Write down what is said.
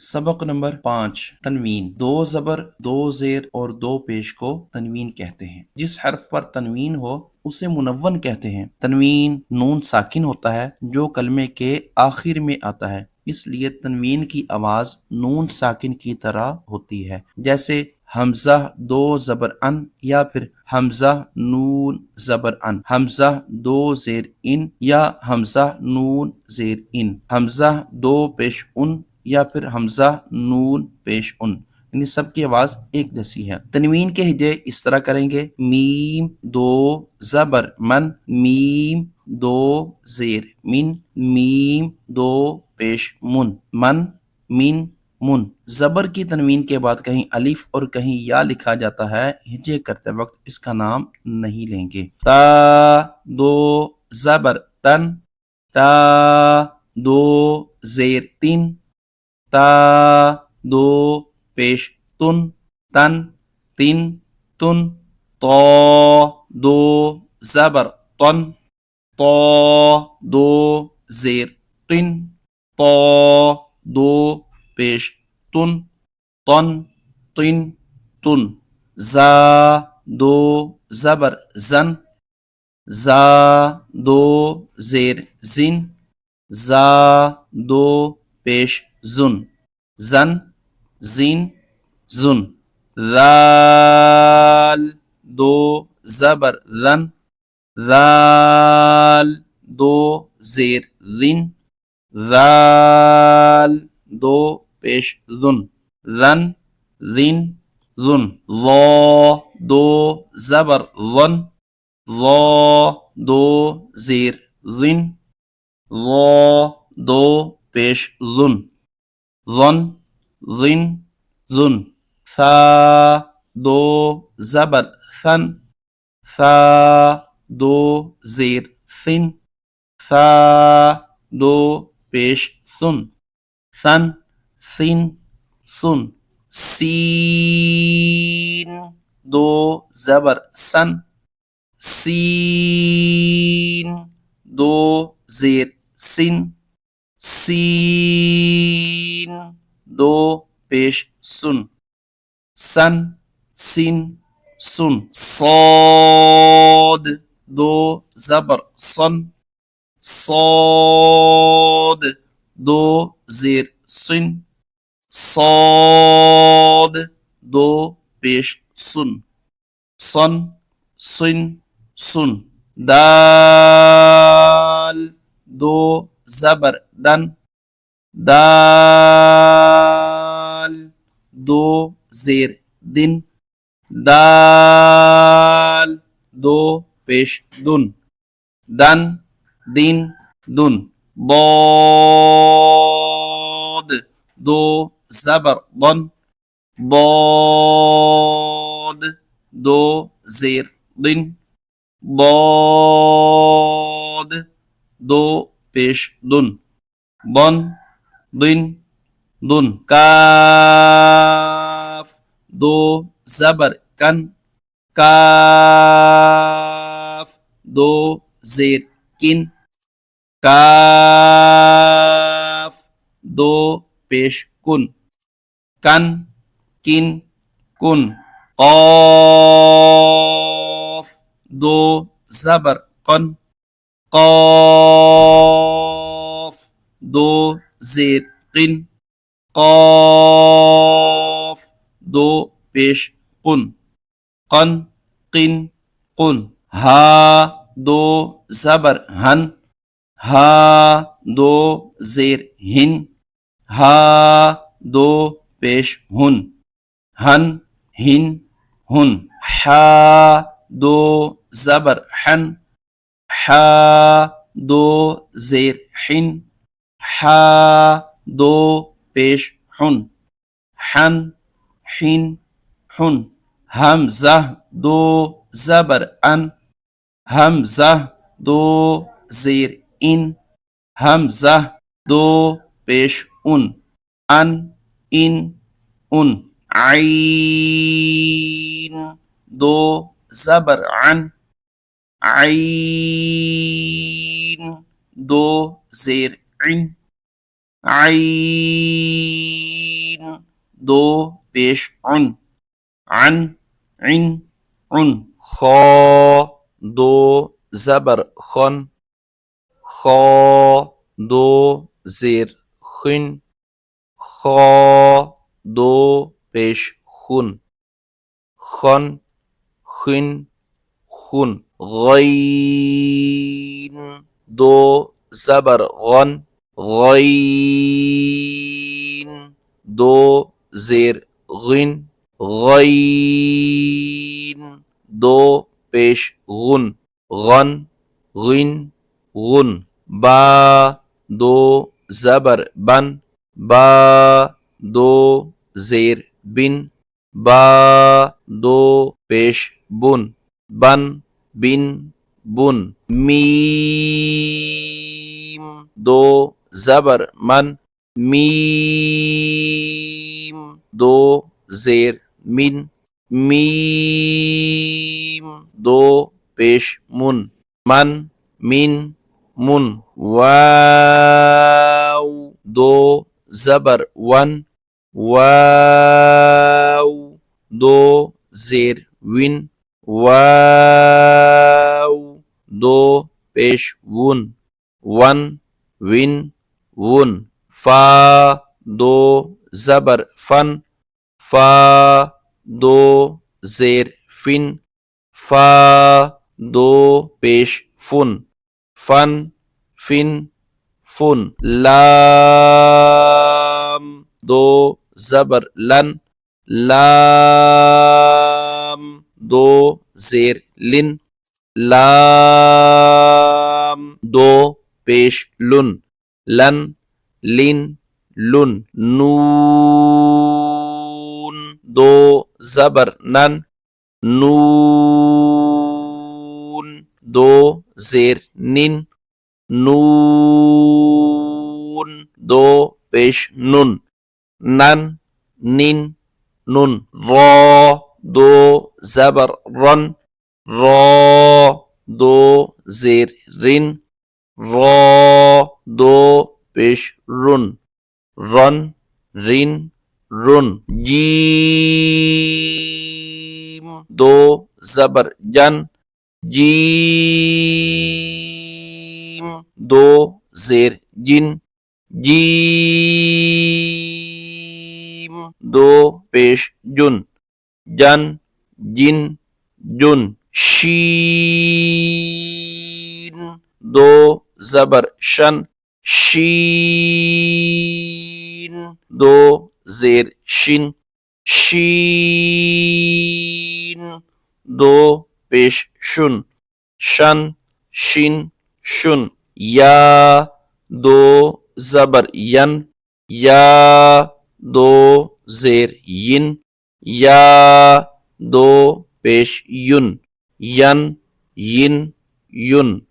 सबक नंबर 5 तनवीन। दो जबर, दो जेर और दो पेश को तनवीन कहते हैं। जिस हर्फ पर तनवीन हो उसे मुनव्वन कहते हैं। तनवीन नून साकिन होता है जो कलमे के आखिर में आता है, इसलिए तनवीन की आवाज नून साकिन की तरह होती है। जैसे हमजा दो जबर अन या फिर हमजा नून जबर अन, हमजा दो जेर इन या हमजा नून जेर इन, हमजा दो पेश उन या फिर हमजा नून पेश उन। यानी सबकी आवाज एक जैसी है। तनवीन के हिजे इस तरह करेंगे, मीम दो जबर मन, मीम दो जेर मिन, मीम दो पेश मुन, मन मिन मुन। जबर की तनवीन के बाद कहीं अलिफ और कहीं या लिखा जाता है, हिजे करते वक्त इसका नाम नहीं लेंगे। ता दो जबर तन, ता दो जेर तीन, ता दो पेश तुन, तन तीन तुन। तो दो जबर तन, तो दो जेर तिन, तो दो पेश तुन, तन तिन तुन। जा दो जबर जन, जा दो जेर जिन, जा दो पेश जुन, जन जिन जुन। राल दो जबर रन, राल दो जेर रिन, राल दो पेश रुन, रन रिन रुन। लो दो जबर वन, लो दो जेर रिन, लो दो पेश रुन, रन रिन रुन। सा दो जबर सन, सा दो जेर सिन, सा दो पेश सुन, सन सिन सुन। सीन दो जबर सन, सीन दो जेर सिन, सीन दो पेश सुन, सन सिन सुन। सौद दो जबर सन, सौद दो जेर सिन, सौद दो पेश सुन, सन सिन सुन। दाल दो जबर दन, दाल दो जेर दिन, दाल दो पेश दुन, दन दिन दुन। bod दो जबर बन, bod दो जेर दिन, bod दो पेश दुन, बन दिन दुन। काफ दो जबर कन, काफ दो जेर किन, काफ दो पेश कुन, कन किन कुन। कौफ दो जबर कन, कौफ दो जेर किन, कौफ दो पेश कुन, कन किन कुन। हा दो जबर हन, हा दो जेर हिन, हा दो पेश हुन, हन हिन हुन। हा दो जबर हन, हा दो जेर हिन, हा दो पेश हुन, हन हिन हुन। हमजा दो जबर अन, हमजा दो जेर इन, हमजा दो पेश उन, अन इन उन। आइन दो जबर अन, आइन दो जेर इन, आइन दो पेश उन, अन, इन, उन। खो, दो जबर खुन, खो, दो जेर खुन, खो, दो पेश खुन, खुन, खुन, खुन। गईन, दो जबर गन, गईन, दो जेर गिन, गईन, दो पेश गुन, गन, गिन, गुन। बा, दो जबर बन, बा, दो जेर बिन, बा, दो पेश बुन, बन, बिन, बुन। मीम, दो जबर मन, मीम, दो जेर मिन, मीम, दो पेश मुन, मन, मिन, मुन। वाव, दो जबर वन, वाव, दो जेर विन, वाव, दो पेश वुन, वन, विन, वुन। फा, दो जबर फन, फा, दो जेर फिन, फा, दो पेश फुन, फन, फिन, फुन। लाम, दो जबर लन, लाम, दो जेर लिन, लाम, दो पेश लुन, लन, लिन, लुन। नून, दो जबर नन, नून, दो जेर निन, नून, दो पेश नुन, नन, निन, नुन। रॉ, दो जबर रन, रॉ, दो जेर रिन, रॉ, दो पेश रुन, रन, रिन, रुन। जीम, दो जबर जन, जीम, दो जेर जिन, जीम, दो पेश जुन, जन, जिन, जुन। शीन, दो जबर शन, शीन, दो जेर शिन, शीन, दो पेश शुन, शन, शिन, शुन। या, दो जबर यन, या, दो जेर यिन, या, दो पेश युन, यन, यिन, युन।